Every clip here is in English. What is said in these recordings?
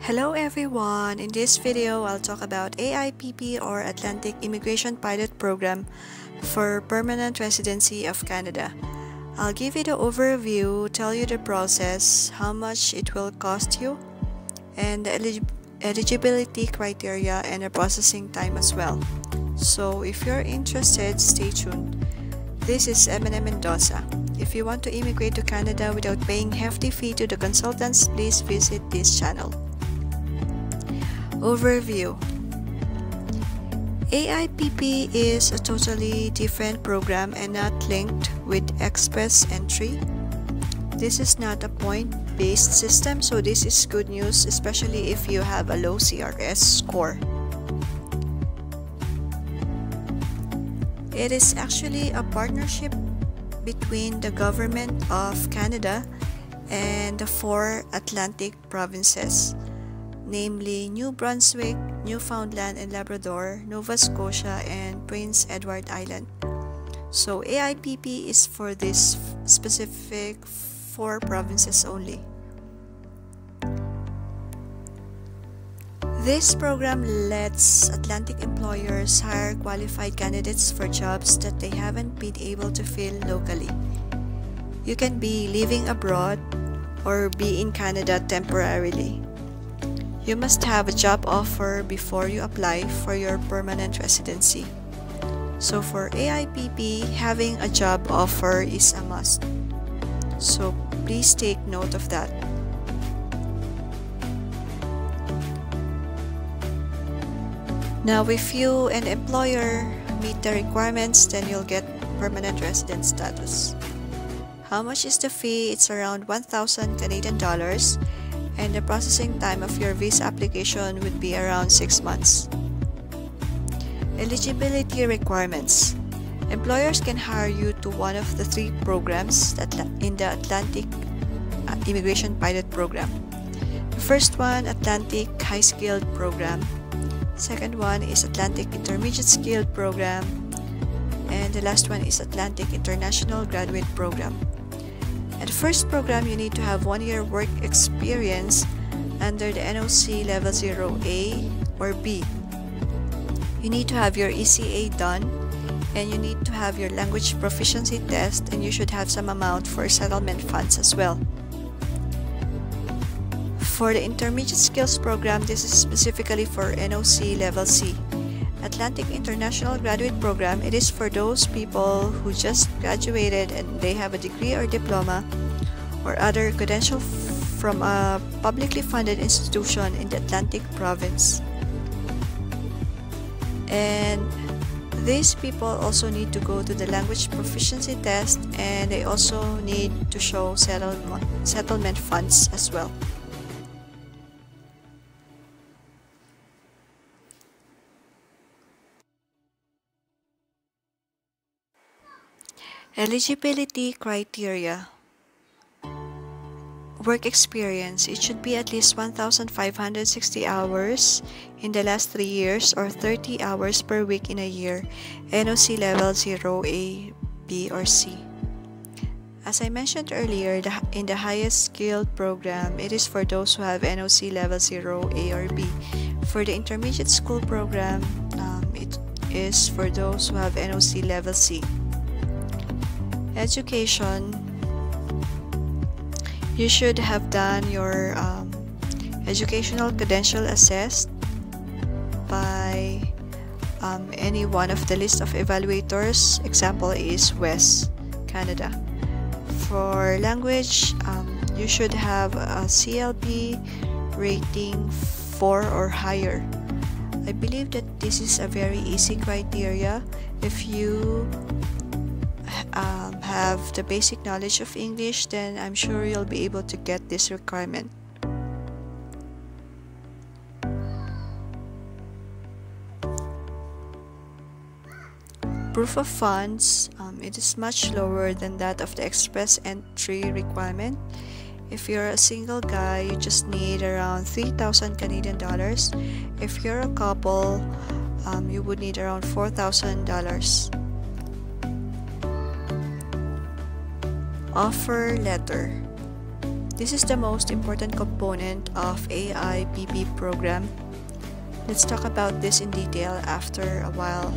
Hello everyone! In this video, I'll talk about AIPP or Atlantic Immigration Pilot Program for permanent residency of Canada. I'll give you the overview, tell you the process, how much it will cost you, and the eligibility criteria and the processing time as well. So if you're interested, stay tuned. This is Eminem Mendoza. If you want to immigrate to Canada without paying hefty fee to the consultants, please visit this channel. Overview. AIPP is a totally different program and not linked with Express Entry. This is not a point-based system, so this is good news, especially if you have a low CRS score. It is actually a partnership between the Government of Canada and the 4 Atlantic provinces, namely New Brunswick, Newfound and Labrador, Nova Scotia, and Prince Edward Island. So AIPP is for these specific 4 provinces only. This program lets Atlantic employers hire qualified candidates for jobs that they haven't been able to fill locally. You can be living abroad or be in Canada temporarily. You must have a job offer before you apply for your permanent residency. So for AIPP, having a job offer is a must. So please take note of that. Now if you and employer meet the requirements, then you'll get permanent resident status. How much is the fee? It's around 1,000 Canadian dollars. And the processing time of your visa application would be around 6 months. Eligibility requirements. Employers can hire you to one of the 3 programs in the Atlantic Immigration Pilot Program. The first one, Atlantic High Skilled Program. Second one is Atlantic Intermediate Skilled Program. And the last one is Atlantic International Graduate Program. At the first program, you need to have 1 year work experience under the NOC Level 0A or B. You need to have your ECA done, and you need to have your language proficiency test, and you should have some amount for settlement funds as well. For the Intermediate Skills Program, this is specifically for NOC Level C. Atlantic International Graduate Program, it is for those people who just graduated and they have a degree or diploma or other credential from a publicly funded institution in the Atlantic province. And these people also need to go to the language proficiency test, and they also need to show settlement funds as well. Eligibility criteria. Work experience. It should be at least 1,560 hours in the last 3 years or 30 hours per week in a year. NOC level 0A, B, or C. As I mentioned earlier, in the highest skilled program, it is for those who have NOC level 0A or B. For the intermediate school program, it is for those who have NOC level C. Education, you should have done your educational credential assessed by any one of the list of evaluators. Example is West Canada. For language, you should have a CLB rating 4 or higher. I believe that this is a very easy criteria. If you have the basic knowledge of English, then I'm sure you'll be able to get this requirement. Proof of funds, it is much lower than that of the express entry requirement. If you're a single guy, you just need around 3,000 Canadian dollars. If you're a couple, you would need around $4,000. Offer letter. This is the most important component of AIPP program. Let's talk about this in detail after a while.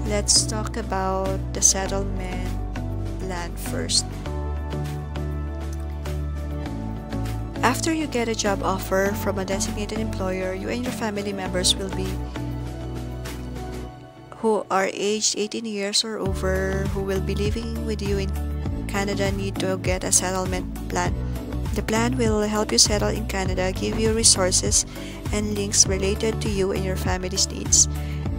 Let's talk about the settlement plan first. After you get a job offer from a designated employer, you and your family members who are aged 18 years or over, who will be living with you in Canada, need to get a settlement plan. The plan will help you settle in Canada, give you resources and links related to you and your family's needs,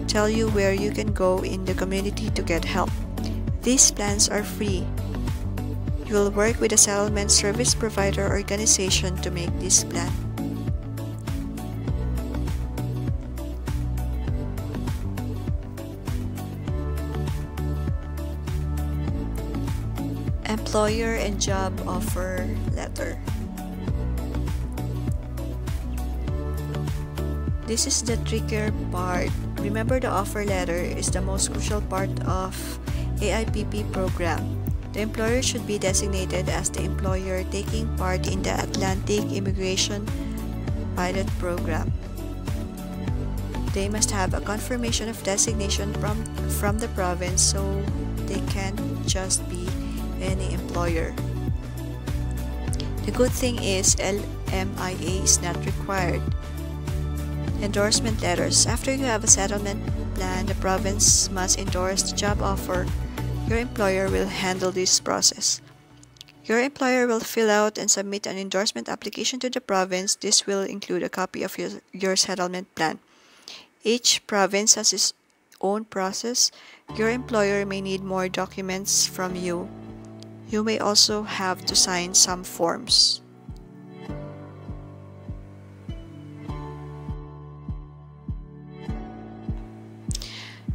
tell you where you can go in the community to get help. These plans are free. You will work with a settlement service provider organization to make this plan. Employer and job offer letter. This is the trickier part. Remember, the offer letter is the most crucial part of AIPP program. The employer should be designated as the employer taking part in the Atlantic Immigration Pilot Program. They must have a confirmation of designation from the province, so they can't just be any employer. The good thing is LMIA is not required. Endorsement letters. After you have a settlement plan, the province must endorse the job offer. Your employer will handle this process. Your employer will fill out and submit an endorsement application to the province. This will include a copy of your settlement plan. Each province has its own process. Your employer may need more documents from you. You may also have to sign some forms.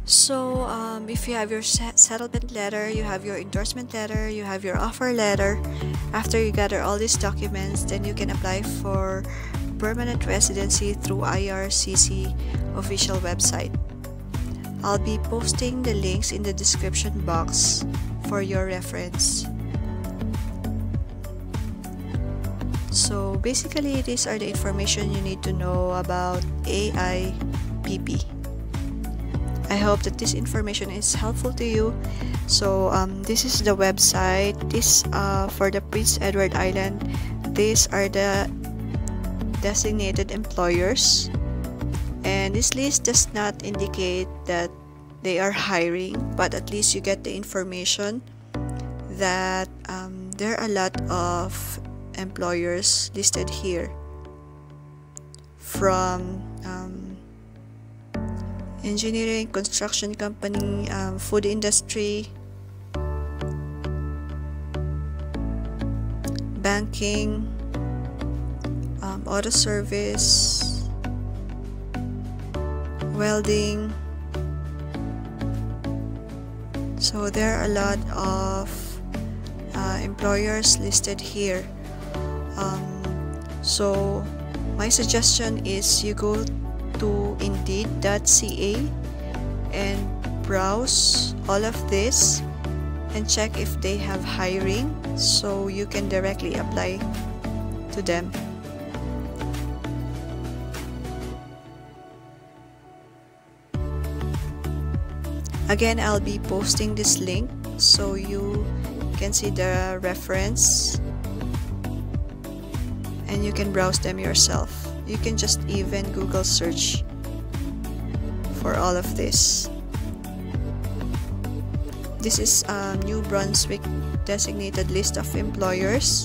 So, if you have your settlement letter, you have your endorsement letter, you have your offer letter, after you gather all these documents, then you can apply for permanent residency through IRCC official website. I'll be posting the links in the description box for your reference. So basically, these are the information you need to know about AIPP. I hope that this information is helpful to you. So this is the website. This for the Prince Edward Island. These are the designated employers, and this list does not indicate that they are hiring, but at least you get the information that there are a lot of employers listed here, from engineering, construction company, food industry, banking, auto service, welding. So there are a lot of employers listed here. So my suggestion is you go to indeed.ca and browse all of this and check if they have hiring, so you can directly apply to them. Again, I'll be posting this link so you can see the reference and you can browse them yourself. You can just even Google search for all of this. This is New Brunswick designated list of employers,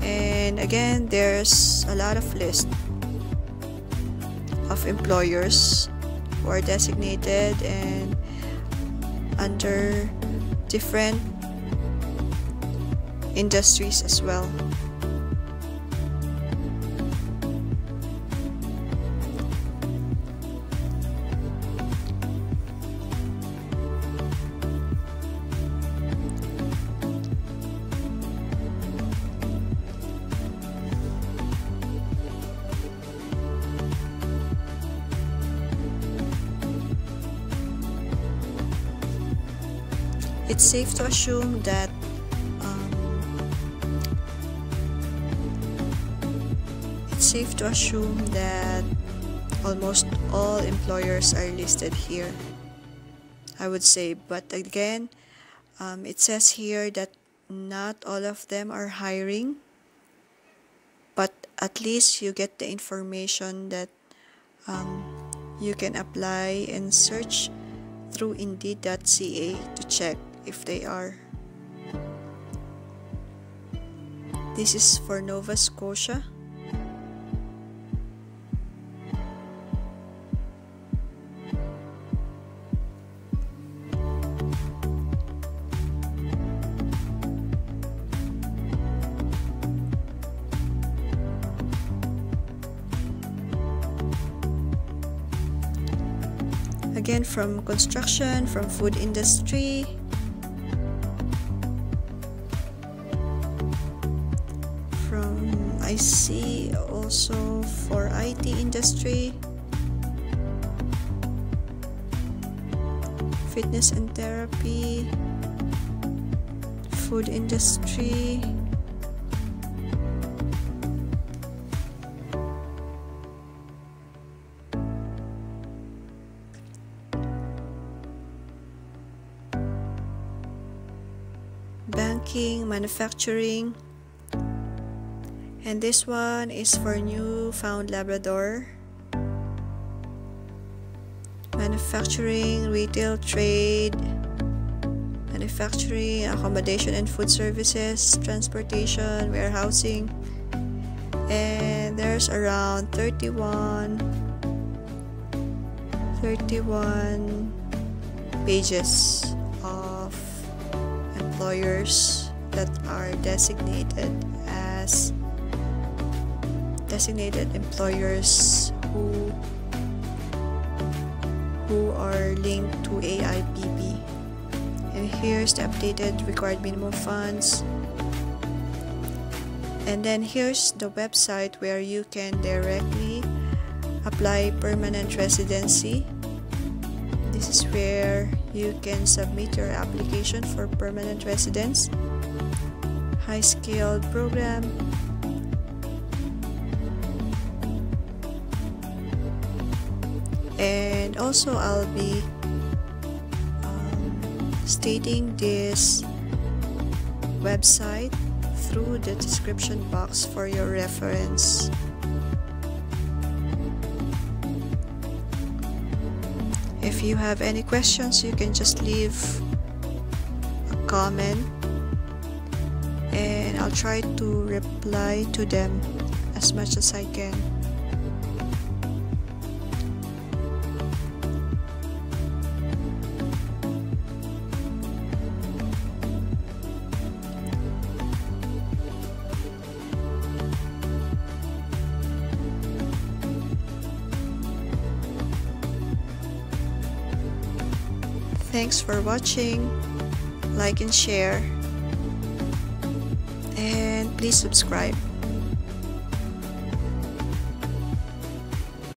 and again there's a lot of list of employers who are designated and under different industries as well. It's safe to assume that safe to assume that almost all employers are listed here, I would say. But again, it says here that not all of them are hiring, but at least you get the information that you can apply and search through indeed.ca to check if they are. This is for Nova Scotia. Again, from construction, from food industry, from I see also for IT industry, fitness and therapy, food industry, banking, manufacturing, and this one is for Newfound, Labrador, manufacturing, retail, trade, manufacturing, accommodation and food services, transportation, warehousing, and there's around 31 pages of employers that are designated employers who are linked to AIPP. And here's the updated required minimum funds, and then here's the website where you can directly apply permanent residency. This is where you can submit your application for permanent residence, high-skilled program, and also I'll be stating this website through the description box for your reference. If you have any questions, you can just leave a comment and I'll try to reply to them as much as I can. Thanks for watching. Like and share, and please subscribe.